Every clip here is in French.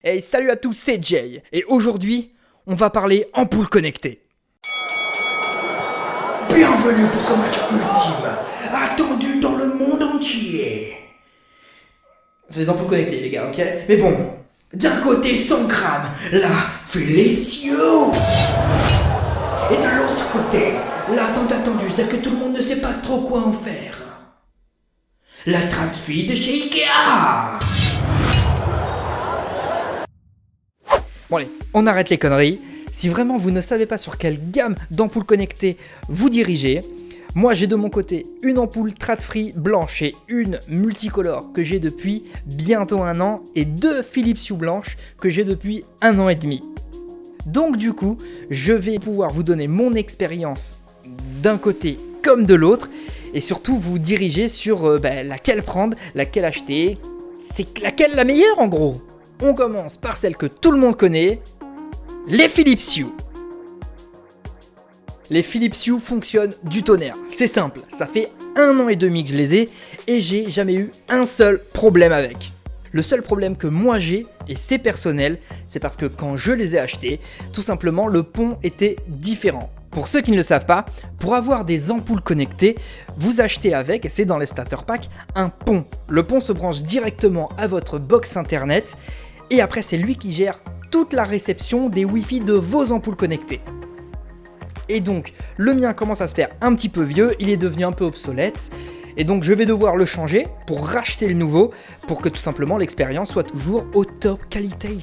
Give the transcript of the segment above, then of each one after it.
Hey, salut à tous, c'est Jay, et aujourd'hui, on va parler ampoule connectée. Bienvenue pour ce match ultime, attendu dans le monde entier. C'est les ampoules connectées, les gars, ok? Mais bon, d'un côté 100 grammes, la Philips Hue. Et de l'autre côté, la tant attendue, celle que tout le monde ne sait pas trop quoi en faire. La Tradfi de chez Ikea. Bon allez, on arrête les conneries. Si vraiment vous ne savez pas sur quelle gamme d'ampoules connectées vous dirigez, moi j'ai de mon côté une ampoule Tradfi blanche et une multicolore que j'ai depuis bientôt 1 an et 2 Philips Hue blanches que j'ai depuis 1 an et demi. Donc du coup, je vais pouvoir vous donner mon expérience d'un côté comme de l'autre et surtout vous diriger sur laquelle prendre, laquelle acheter, c'est laquelle la meilleure en gros. On commence par celle que tout le monde connaît, les Philips Hue. Les Philips Hue fonctionnent du tonnerre, c'est simple, ça fait 1 an et demi que je les ai et j'ai jamais eu un seul problème avec. Le seul problème que moi j'ai, et c'est personnel, c'est parce que quand je les ai achetés, tout simplement le pont était différent. Pour ceux qui ne le savent pas, pour avoir des ampoules connectées, vous achetez avec, et c'est dans les starter packs, un pont. Le pont se branche directement à votre box internet et après c'est lui qui gère toute la réception des Wi-Fi de vos ampoules connectées. Et donc le mien commence à se faire un petit peu vieux, il est devenu un peu obsolète et donc je vais devoir le changer pour racheter le nouveau pour que tout simplement l'expérience soit toujours au top qualité.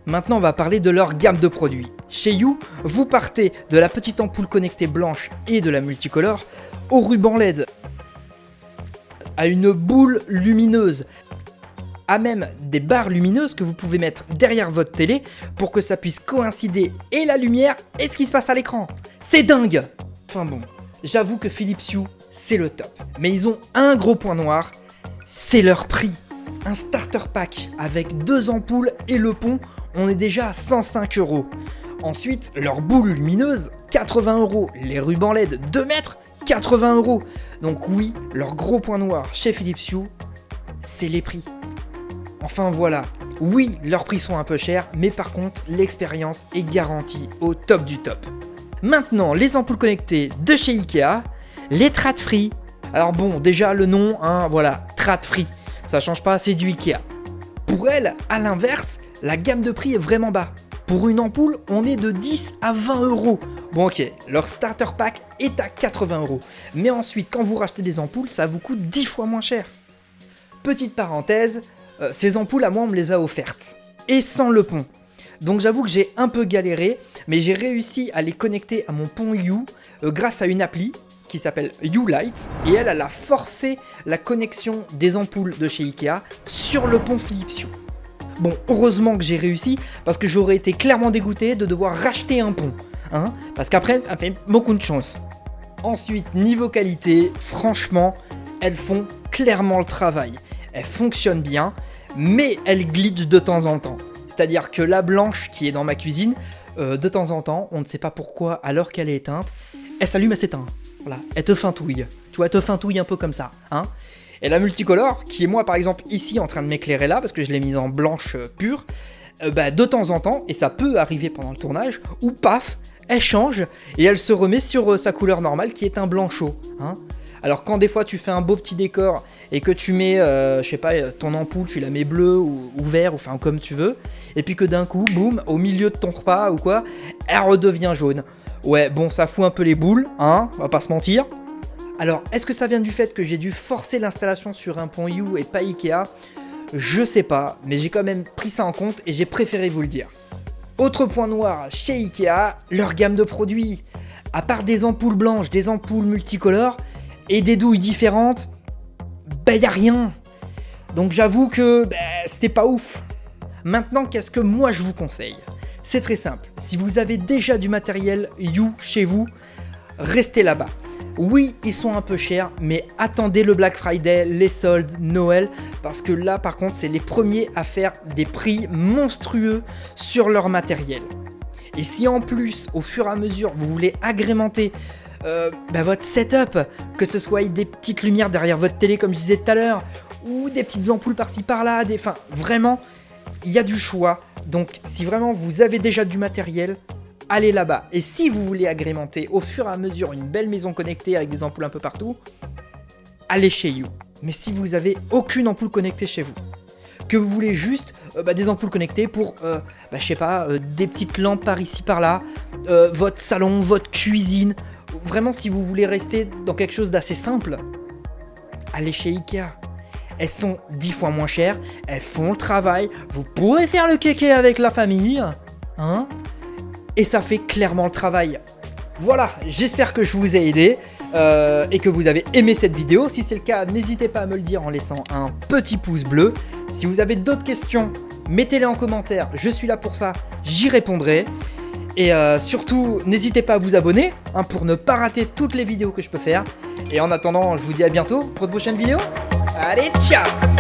Maintenant on va parler de leur gamme de produits. Chez Hue, vous partez de la petite ampoule connectée blanche et de la multicolore au ruban LED, à une boule lumineuse, à même des barres lumineuses que vous pouvez mettre derrière votre télé pour que ça puisse coïncider et la lumière et ce qui se passe à l'écran. C'est dingue! Enfin bon, j'avoue que Philips Hue, c'est le top. Mais ils ont un gros point noir, c'est leur prix. Un starter pack avec 2 ampoules et le pont, on est déjà à 105 €. Ensuite, leur boule lumineuse, 80 €. Les rubans LED, 2 mètres, 80 €. Donc oui, leur gros point noir chez Philips Hue, c'est les prix. Enfin voilà, oui, leurs prix sont un peu chers, mais par contre, l'expérience est garantie au top du top. Maintenant, les ampoules connectées de chez Ikea, les Tradfi. Alors bon, déjà le nom, voilà, Tradfi, ça change pas, c'est du Ikea. Pour elles, à l'inverse, la gamme de prix est vraiment bas. Pour une ampoule, on est de 10 à 20 €. Bon ok, leur starter pack est à 80 €. Mais ensuite, quand vous rachetez des ampoules, ça vous coûte 10 fois moins cher. Petite parenthèse, ces ampoules à moi on me les a offertes. Et sans le pont. Donc j'avoue que j'ai un peu galéré, mais j'ai réussi à les connecter à mon pont Hue grâce à une appli qui s'appelle Hue Lite. Et elle a forcé la connexion des ampoules de chez Ikea sur le pont Philips Hue. Bon, heureusement que j'ai réussi, parce que j'aurais été clairement dégoûté de devoir racheter un pont. Parce qu'après, ça fait beaucoup de chance. Ensuite, niveau qualité, franchement, elles font clairement le travail. Elles fonctionnent bien, mais elles glitchent de temps en temps. C'est-à-dire que la blanche qui est dans ma cuisine, de temps en temps, on ne sait pas pourquoi, alors qu'elle est éteinte, elle s'allume, elle s'éteint. Voilà, elle te feintouille. Tu vois, elle te feintouille un peu comme ça. Et la multicolore, qui est moi par exemple ici en train de m'éclairer là, parce que je l'ai mise en blanche pure, de temps en temps, et ça peut arriver pendant le tournage, ou paf, elle change et elle se remet sur sa couleur normale qui est un blanc chaud. Alors quand des fois tu fais un beau petit décor et que tu mets, je sais pas, ton ampoule, tu la mets bleue ou vert, ou enfin comme tu veux, et puis que d'un coup, boum, au milieu de ton repas ou quoi, elle redevient jaune. Ouais, bon, ça fout un peu les boules, on va pas se mentir. Alors, est-ce que ça vient du fait que j'ai dû forcer l'installation sur un pont Hue et pas Ikea? Je sais pas, mais j'ai quand même pris ça en compte et j'ai préféré vous le dire. Autre point noir chez Ikea, leur gamme de produits. À part des ampoules blanches, des ampoules multicolores et des douilles différentes, y a rien. Donc j'avoue que c'est pas ouf. Maintenant, qu'est-ce que moi je vous conseille? C'est très simple, si vous avez déjà du matériel Hue chez vous, restez là-bas. Oui, ils sont un peu chers, mais attendez le Black Friday, les soldes, Noël, parce que là, par contre, c'est les premiers à faire des prix monstrueux sur leur matériel. Et si en plus, au fur et à mesure, vous voulez agrémenter votre setup, que ce soit des petites lumières derrière votre télé, comme je disais tout à l'heure, ou des petites ampoules par-ci par-là, enfin, vraiment, il y a du choix. Donc si vraiment vous avez déjà du matériel, allez là-bas. Et si vous voulez agrémenter au fur et à mesure une belle maison connectée avec des ampoules un peu partout, allez chez You. Mais si vous avez aucune ampoule connectée chez vous, que vous voulez juste des ampoules connectées pour, je sais pas, des petites lampes par ici par là, votre salon, votre cuisine, vraiment si vous voulez rester dans quelque chose d'assez simple, allez chez Ikea. Elles sont 10 fois moins chères, elles font le travail, vous pourrez faire le kéké avec la famille, hein, et ça fait clairement le travail. Voilà, j'espère que je vous ai aidé et que vous avez aimé cette vidéo. Si c'est le cas, n'hésitez pas à me le dire en laissant un petit pouce bleu. Si vous avez d'autres questions, mettez-les en commentaire, je suis là pour ça, j'y répondrai. Et surtout, n'hésitez pas à vous abonner pour ne pas rater toutes les vidéos que je peux faire. Et en attendant, je vous dis à bientôt pour de prochaines vidéos. Allez, ciao!